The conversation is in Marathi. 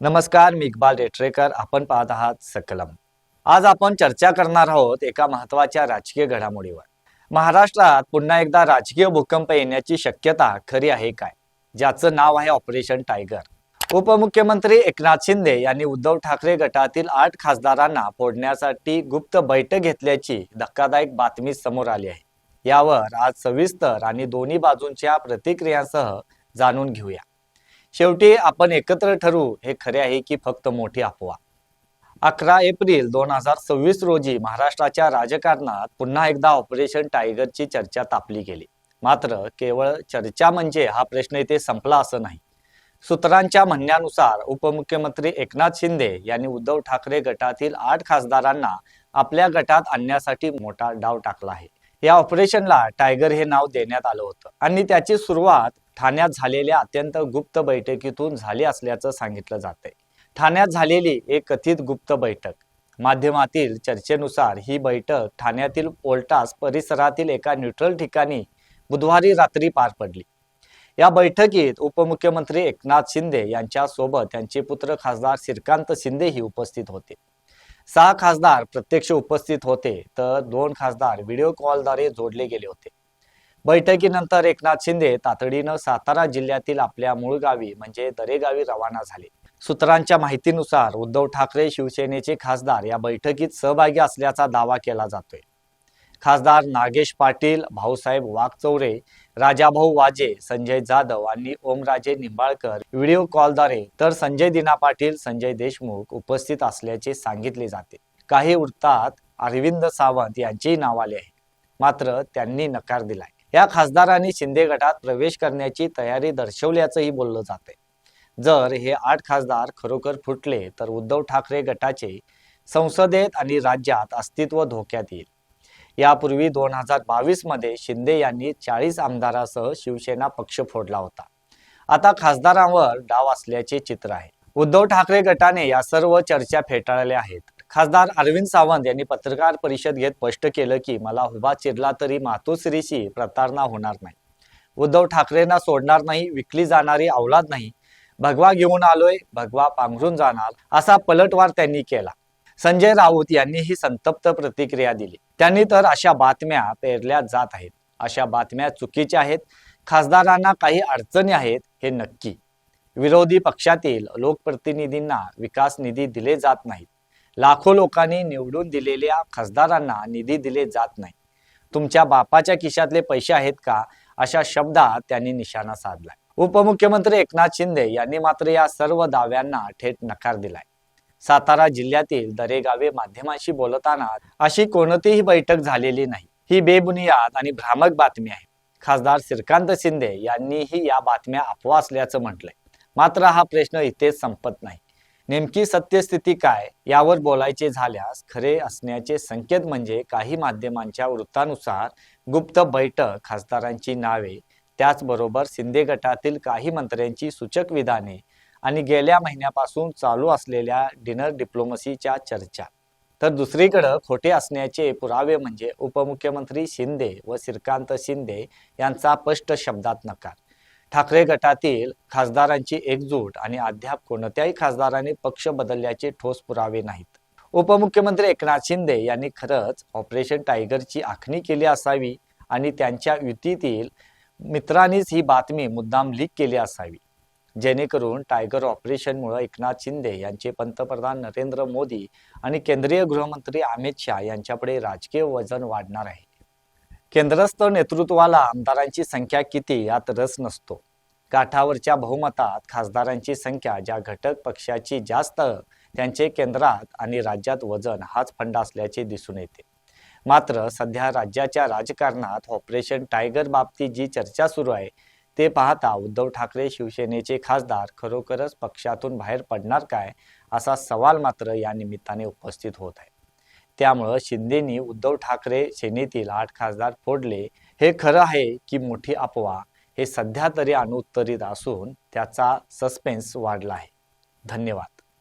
नमस्कार, मी इक्बाल रेटरेकर. आपण पाहत आहात सकलम. आज आपण चर्चा करणार आहोत एका महत्त्वाच्या राजकीय घडामोडीवर. महाराष्ट्रात पुन्हा एकदा राजकीय भूकंप येण्याची शक्यता खरी आहे काय? ज्याचं नाव आहे ऑपरेशन टायगर. उपमुख्यमंत्री एकनाथ शिंदे यांनी उद्धव ठाकरे गटातील 8 खासदारांना फोडण्यासाठी गुप्त बैठक घेतल्याची धक्कादायक बातमी समोर आली आहे. यावर आज सविस्तर आणि दोन्ही बाजूंच्या प्रतिक्रियांसह जाणून घेऊया. शेवटी आपण एकत्र ठरवू, हे खरे आहे की फक्त मोठी अफवा. 11 एप्रिल 2026 रोजी महाराष्ट्राच्या राजकारणात पुन्हा एकदा ऑपरेशन टायगरची चर्चा तापली गेली. मात्र केवळ चर्चा म्हणजे हा प्रश्न इथे संपला असं नाही. सूत्रांच्या म्हणण्यानुसार उपमुख्यमंत्री एकनाथ शिंदे यांनी उद्धव ठाकरे गटातील 8 खासदारांना आपल्या गटात आणण्यासाठी मोठा डाव टाकला आहे. या ऑपरेशनला टायगर हे नाव देण्यात आलं होतं आणि त्याची सुरुवात ठाण्यात झालेल्या अत्यंत गुप्त बैठकीतून झाली असल्याचं सांगितलं जातंय. ठाण्यात झालेली एक कथित गुप्त बैठक. माध्यमातील चर्चेनुसार ही बैठक ठाण्यातील पोल्टास परिसरातील एका न्यूट्रल ठिकाणी बुधवारी रात्री पार पडली. या बैठकीत उपमुख्यमंत्री एकनाथ शिंदे यांच्या सोबत त्यांचे पुत्र खासदार श्रीकांत शिंदेही उपस्थित होते. 6 खासदार प्रत्यक्ष उपस्थित होते तर 2 खासदार व्हिडिओ कॉलद्वारे जोडले गेले होते. बैठकीनंतर एकनाथ शिंदे तातडीनं सातारा जिल्ह्यातील आपल्या मूळ गावी म्हणजे दरेगावी रवाना झाले. सूत्रांच्या माहितीनुसार उद्धव ठाकरे शिवसेनेचे खासदार या बैठकीत सहभागी असल्याचा दावा केला जातोय. खासदार नागेश पाटील, भाऊसाहेब वाकचौरे, राजाभाऊ वाजे, संजय जाधव आणि ओमराजे निंबाळकर व्हिडिओ कॉलद्वारे तर संजय दिना पाटील, संजय देशमुख उपस्थित असल्याचे सांगितले जाते. काही वृत्तात अरविंद सावंत यांचेही नाव आले आहे, मात्र त्यांनी नकार दिलाय. या खासदारांनी शिंदे गटात प्रवेश करण्याची तयारी दर्शवल्याचंही बोललं जाते. जर हे 8 खासदार खरोखर फुटले तर उद्धव ठाकरे गटाचे संसदेत आणि राज्यात अस्तित्व धोक्यात येईल. यापूर्वी 2022 मध्ये शिंदे यांनी 40 आमदारासह शिवसेना पक्ष फोडला होता. आता खासदारांवर डाव असल्याचे चित्र आहे. उद्धव ठाकरे गटाने या सर्व चर्चा फेटाळल्या आहेत. खासदार अरविंद सावंत यांनी पत्रकार परिषद घेत स्पष्ट केलं की मला उभा चिरला तरी मातोश्रीशी प्रतारणा होणार नाही. उद्धव ठाकरेंना सोडणार नाही, विकली जाणारी औलाद नाही. भगवा घेऊन आलोय, भगवा पांघरून जाणार, असा पलटवार त्यांनी केला. संजय राऊत यांनीही संतप्त प्रतिक्रिया दिली. त्यांनी तर अशा बातम्या पेरल्या जात आहेत, अशा बातम्या चुकीच्या आहेत. खासदारांना काही अडचणी आहेत हे नक्की. विरोधी पक्षातील लोकप्रतिनिधींना विकास निधी दिले जात नाहीत. लाखो लोकांनी निवडून दिलेल्या खासदारांना निधी दिले जात नाही. तुमच्या बापाच्या खिशातले पैसे आहेत का, अशा शब्दात त्यांनी निशाणा साधला. उपमुख्यमंत्री एकनाथ शिंदे यांनी मात्र या सर्व दाव्यांना थेट नकार दिलाय. सातारा जिल्ह्यातील दरेगावे माध्यमांशी बोलताना अशी कोणतीही बैठक झालेली नाही, ही बेबुनियाद आणि भ्रामक बातमी आहे. खासदार श्रीकांत शिंदे यांनीही या बातम्या अफवा असल्याचं म्हटलंय. मात्र हा प्रश्न इथेच संपत नाही. नेमकी सत्यस्थिती काय यावर बोलायचे झाल्यास खरे असण्याचे संकेत म्हणजे काही माध्यमांच्या वृत्तानुसार गुप्त बैठक, खासदारांची नावे, त्याचबरोबर शिंदे गटातील काही मंत्र्यांची सूचक विधाने आणि गेल्या महिन्यापासून चालू असलेल्या डिनर डिप्लोमसीच्या चर्चा. तर दुसरीकडे खोटे असण्याचे पुरावे म्हणजे उपमुख्यमंत्री शिंदे व श्रीकांत शिंदे यांचा स्पष्ट शब्दात नकार. ठाकरे गटातील खासदारांची एकजूट आणि अद्याप कोणत्याही खासदाराने पक्ष बदलल्याचे ठोस पुरावे नाहीत. उपमुख्यमंत्री एकनाथ शिंदे यांनी खरंच ऑपरेशन टायगरची आखणी केली असावी आणि त्यांच्या युतीतील मित्रांनीच ही बातमी मुद्दाम लीक केली असावी, जेणेकरून टायगर ऑपरेशनमुळे एकनाथ शिंदे यांचे पंतप्रधान नरेंद्र मोदी आणि केंद्रीय गृहमंत्री अमित शहा यांच्यापुढे राजकीय वजन वाढणार आहे. केंद्रस्थ नेतृत्वाला आमदारांची संख्या किती यात रस नसतो. काठावरच्या बहुमतात खासदारांची संख्या ज्या घटक पक्षाची जास्त, त्यांचे केंद्रात आणि राज्यात वजन हाच फंडा असल्याचे दिसून येते. मात्र सध्या राज्याच्या राजकारणात ऑपरेशन टायगर बाबतीत जी चर्चा सुरू आहे ते पाहता उद्धव ठाकरे शिवसेनेचे खासदार खरोखरच पक्षातून बाहेर पडणार काय, असा सवाल मात्र या निमित्ताने उपस्थित होत आहे. त्यामुळे शिंदेनी उद्धव ठाकरे सेनेतील 8 खासदार फोडले हे खरं आहे की मोठी अफवा, हे सध्या तरी अनुत्तरित असून त्याचा सस्पेन्स वाढला आहे. धन्यवाद.